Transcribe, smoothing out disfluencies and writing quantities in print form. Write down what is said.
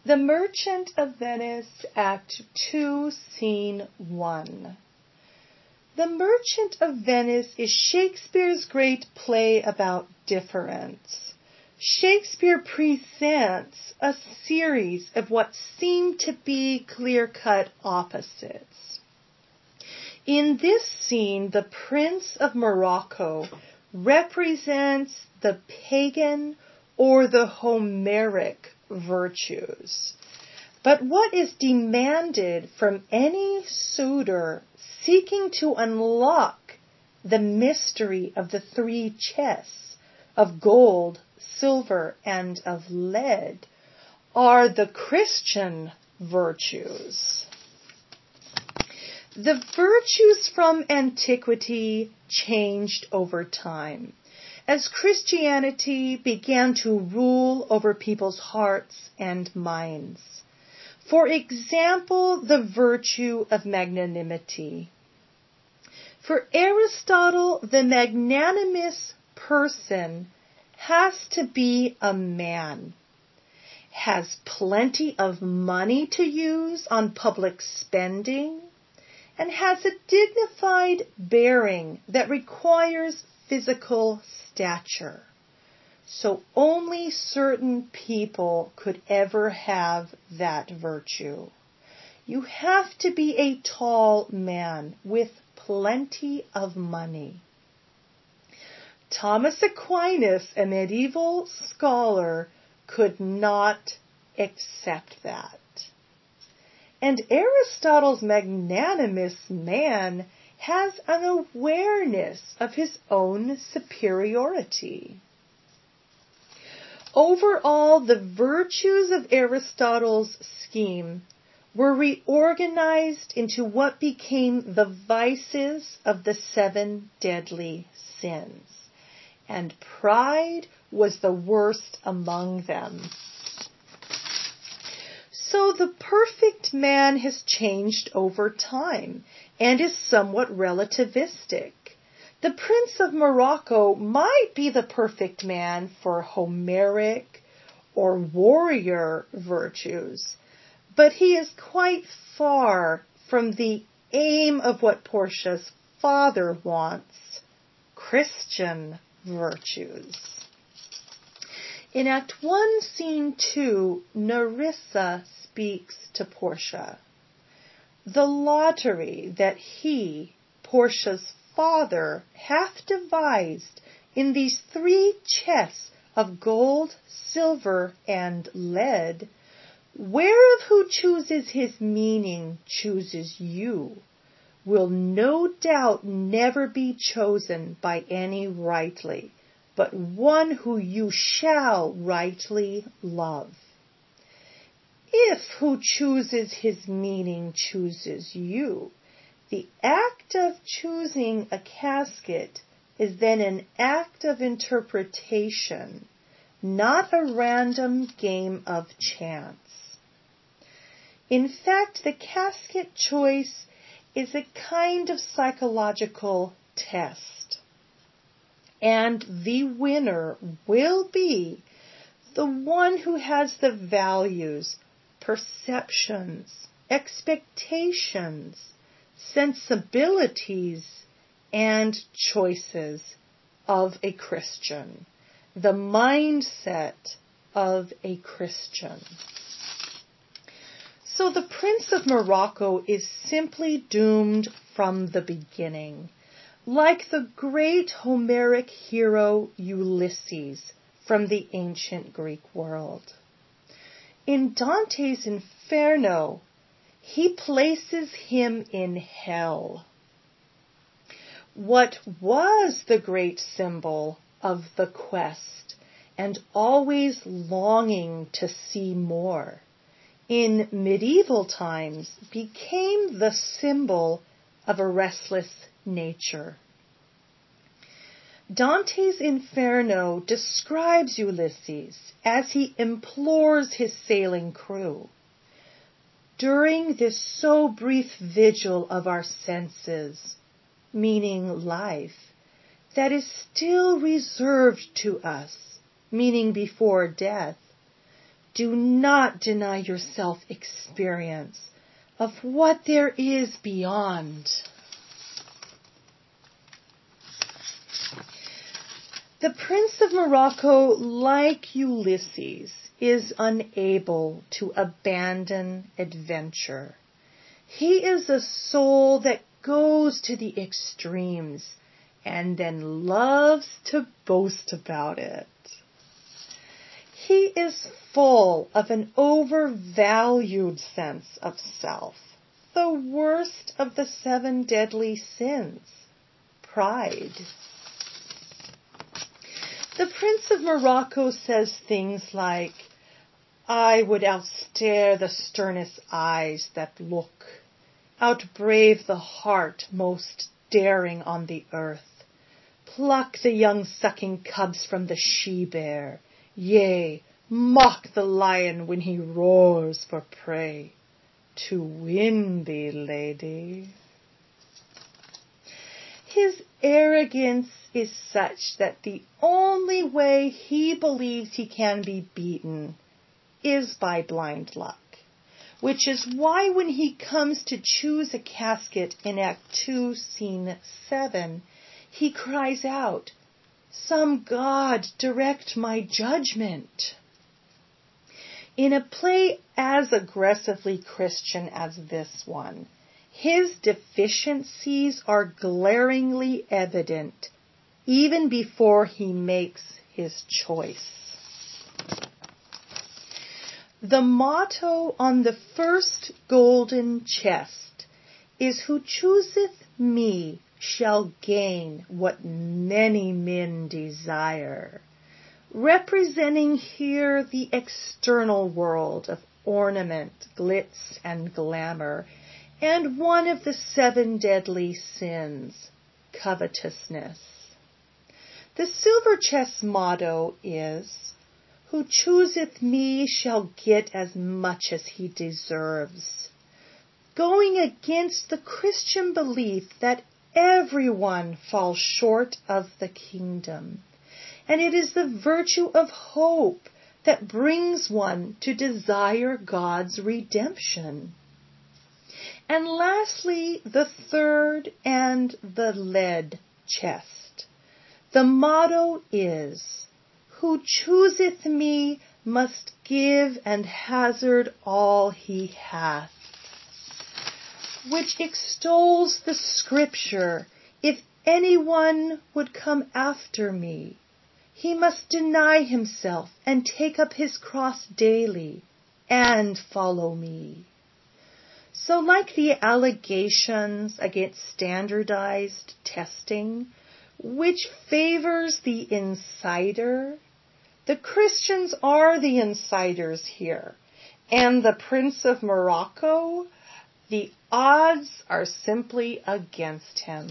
The Merchant of Venice, Act 2, Scene 1. The Merchant of Venice is Shakespeare's great play about difference. Shakespeare presents a series of what seem to be clear-cut opposites. In this scene, the Prince of Morocco represents the pagan or the Homeric virtues. But what is demanded from any suitor seeking to unlock the mystery of the three chests of gold, silver, and of lead are the Christian virtues. The virtues from antiquity changed over time as Christianity began to rule over people's hearts and minds. For example, the virtue of magnanimity. For Aristotle, the magnanimous person has to be a man, has plenty of money to use on public spending, and has a dignified bearing that requires physical stature. So only certain people could ever have that virtue. You have to be a tall man with plenty of money. Thomas Aquinas, a medieval scholar, could not accept that. And Aristotle's magnanimous man has an awareness of his own superiority. Overall, the virtues of Aristotle's scheme were reorganized into what became the vices of the 7 deadly sins, and pride was the worst among them. So the perfect man has changed over time and is somewhat relativistic. The Prince of Morocco might be the perfect man for Homeric or warrior virtues, but he is quite far from the aim of what Portia's father wants, Christian virtues. In Act 1, Scene 2, Nerissa speaks to Portia. The lottery that he, Portia's father, hath devised in these 3 chests of gold, silver, and lead, whereof who chooses his meaning chooses you, will no doubt never be chosen by any rightly, but one who you shall rightly love. If who chooses his meaning chooses you, the act of choosing a casket is then an act of interpretation, not a random game of chance. In fact, the casket choice is a kind of psychological test, and the winner will be the one who has the values, perceptions, expectations, sensibilities, and choices of a Christian, the mindset of a Christian. So the Prince of Morocco is simply doomed from the beginning, like the great Homeric hero Ulysses from the ancient Greek world. In Dante's Inferno, he places him in hell. What was the great symbol of the quest and always longing to see more, in medieval times became the symbol of a restless nature. Dante's Inferno describes Ulysses as he implores his sailing crew. During this so brief vigil of our senses, meaning life, that is still reserved to us, meaning before death, Do not deny yourself experience of what there is beyond. The Prince of Morocco, like Ulysses, is unable to abandon adventure. He is a soul that goes to the extremes and then loves to boast about it. He is full of an overvalued sense of self, the worst of the 7 deadly sins, pride. The Prince of Morocco says things like, I would outstare the sternest eyes that look, outbrave the heart most daring on the earth, pluck the young sucking cubs from the she-bear, yea, mock the lion when he roars for prey, to win thee, lady. His arrogance is such that the only way he believes he can be beaten is by blind luck, which is why when he comes to choose a casket in Act 2, Scene 7, he cries out, "Some God direct my judgment." In a play as aggressively Christian as this one, his deficiencies are glaringly evident even before he makes his choice. The motto on the first golden chest is, "Who chooseth me shall gain what many men desire," representing here the external world of ornament, glitz, and glamour, and one of the 7 deadly sins, covetousness. The silver chest motto is, "Who chooseth me shall get as much as he deserves," going against the Christian belief that everyone falls short of the kingdom, and it is the virtue of hope that brings one to desire God's redemption. And lastly, the third and the lead chest. The motto is, "Who chooseth me must give and hazard all he hath," which extols the scripture, "If anyone would come after me, he must deny himself and take up his cross daily and follow me." So like the allegations against standardized testing, which favors the insider, the Christians are the insiders here, and the Prince of Morocco, the odds are simply against him.